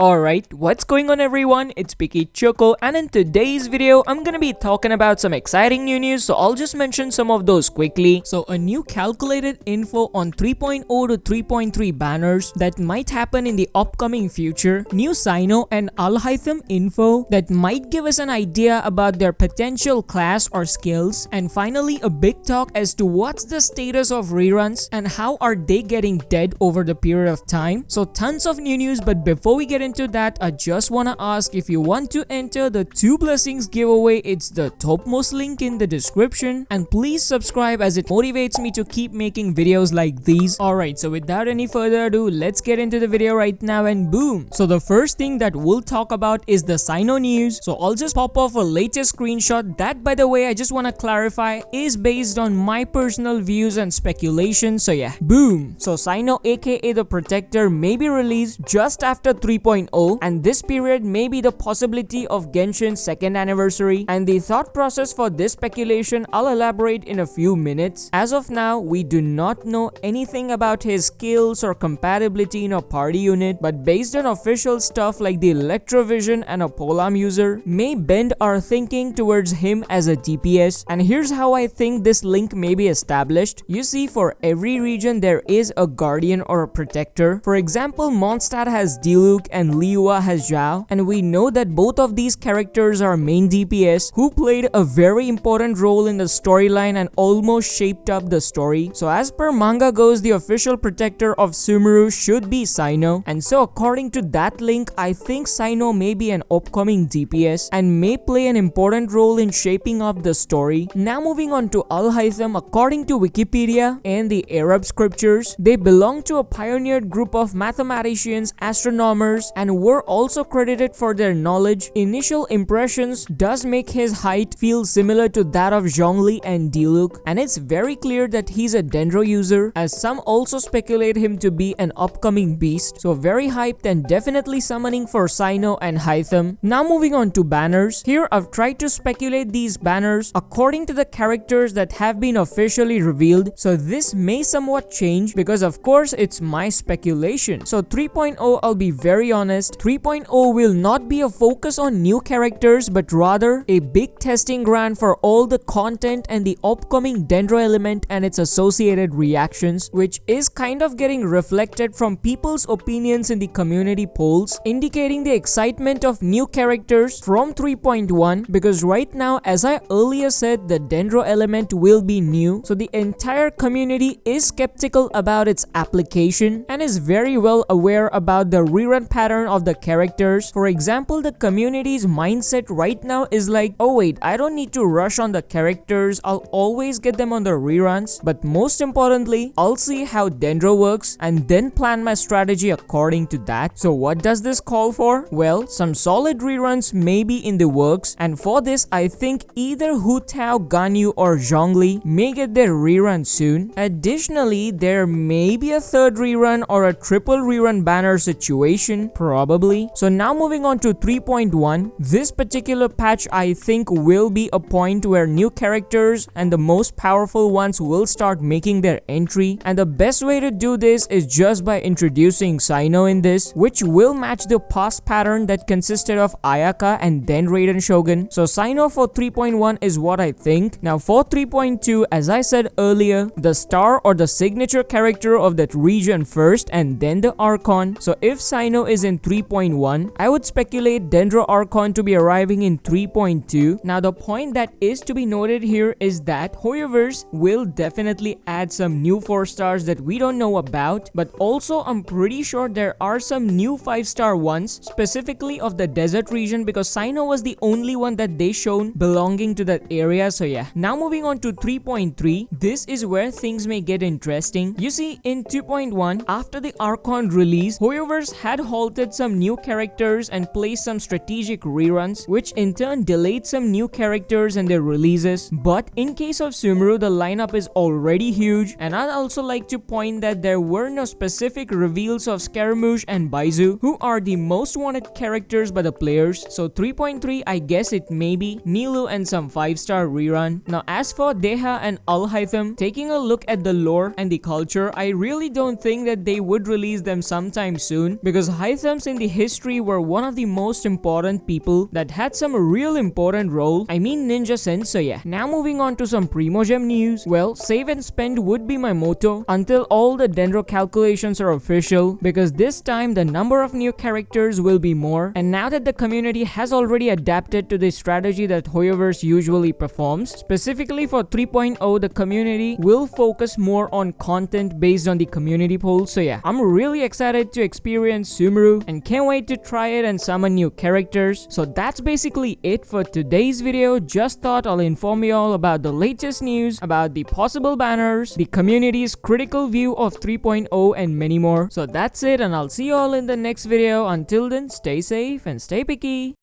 Alright, what's going on everyone? It's Picky Choco, and in today's video, I'm gonna be talking about some exciting new news, so I'll just mention some of those quickly. So a new calculated info on 3.0 to 3.3 banners that might happen in the upcoming future, new Cyno and Al-Haitham info that might give us an idea about their potential class or skills, and finally a big talk as to what's the status of reruns and how are they getting dead over the period of time. So tons of new news, but before we get into that, I just wanna ask if you want to enter the 2 blessings giveaway. It's the topmost link in the description, and please subscribe as it motivates me to keep making videos like these. Alright, so without any further ado, let's get into the video right now, and boom. So the first thing that we'll talk about is the Cyno news. So I'll just pop off a latest screenshot that, by the way, I just wanna clarify is based on my personal views and speculation. So yeah, boom. So Cyno aka the Protector may be released just after 3.0, and this period may be the possibility of Genshin's 2nd anniversary, and the thought process for this speculation I'll elaborate in a few minutes. As of now, we do not know anything about his skills or compatibility in a party unit, but based on official stuff like the Electrovision and a Polam user may bend our thinking towards him as a DPS. And here's how I think this link may be established. You see, for every region there is a guardian or a protector. For example, Mondstadt has Diluc and Liyue has Zhao, and we know that both of these characters are main DPS who played a very important role in the storyline and almost shaped up the story. So as per manga goes, the official protector of Sumeru should be Cyno, and so according to that link, I think Cyno may be an upcoming DPS and may play an important role in shaping up the story. Now moving on to Al-Haitham, according to Wikipedia and the Arab scriptures, they belong to a pioneered group of mathematicians, astronomers, and were also credited for their knowledge. Initial impressions does make his height feel similar to that of Zhongli and Diluc, and it's very clear that he's a Dendro user, as some also speculate him to be an upcoming beast. So very hyped and definitely summoning for Cyno and Haitham. Now moving on to banners. Here I've tried to speculate these banners according to the characters that have been officially revealed, so this may somewhat change because of course it's my speculation. So 3.0, I'll be very honest, 3.0 will not be a focus on new characters, but rather a big testing ground for all the content and the upcoming Dendro element and its associated reactions, which is kind of getting reflected from people's opinions in the community polls, indicating the excitement of new characters from 3.1, because right now, as I earlier said, the Dendro element will be new, so the entire community is skeptical about its application and is very well aware about the rerun pattern of the characters. For example, the community's mindset right now is like, oh wait, I don't need to rush on the characters, I'll always get them on the reruns, but most importantly, I'll see how Dendro works and then plan my strategy according to that. So what does this call for? Well, some solid reruns may be in the works, and for this I think either Hu Tao, Ganyu or Zhongli may get their rerun soon. Additionally, there may be a 3rd rerun or a triple rerun banner situation, probably. So now moving on to 3.1, this particular patch I think will be a point where new characters and the most powerful ones will start making their entry, and the best way to do this is just by introducing Cyno in this, which will match the past pattern that consisted of Ayaka and then Raiden Shogun. So Cyno for 3.1 is what I think. Now for 3.2, as I said earlier, the star or the signature character of that region first and then the Archon. So if Cyno is in 3.1, I would speculate Dendro Archon to be arriving in 3.2. Now the point that is to be noted here is that Hoyoverse will definitely add some new 4 stars that we don't know about, but also I'm pretty sure there are some new 5-star ones, specifically of the desert region, because Cyno was the only one that they shown belonging to that area. So yeah, now moving on to 3.3, this is where things may get interesting. You see, in 2.1, after the Archon release, Hoyoverse had halted some new characters and placed some strategic reruns, which in turn delayed some new characters and their releases. But in case of Sumeru, the lineup is already huge, and I'd also like to point that there were no specific reveals of Scaramouche and Baizhu, who are the most wanted characters by the players. So 3.3, I guess it may be Nilou and some 5-star rerun. Now as for Deha and Al-Haitham, taking a look at the lore and the culture, I really don't think that they would release them sometime soon, because Haitham Al-Haithams in the history were one of the most important people that had some real important role. I mean ninja sense. So yeah, now moving on to some Primogem news. Well, save and spend would be my motto until all the dendro calculations are official, because this time the number of new characters will be more, and now that the community has already adapted to the strategy that Hoyoverse usually performs, specifically for 3.0 the community will focus more on content based on the community poll. So yeah, I'm really excited to experience Sumeru and can't wait to try it and summon new characters. So that's basically it for today's video. Just thought I'll inform you all about the latest news about the possible banners, the community's critical view of 3.0 and many more. So that's it, and I'll see you all in the next video. Until then, stay safe and stay picky.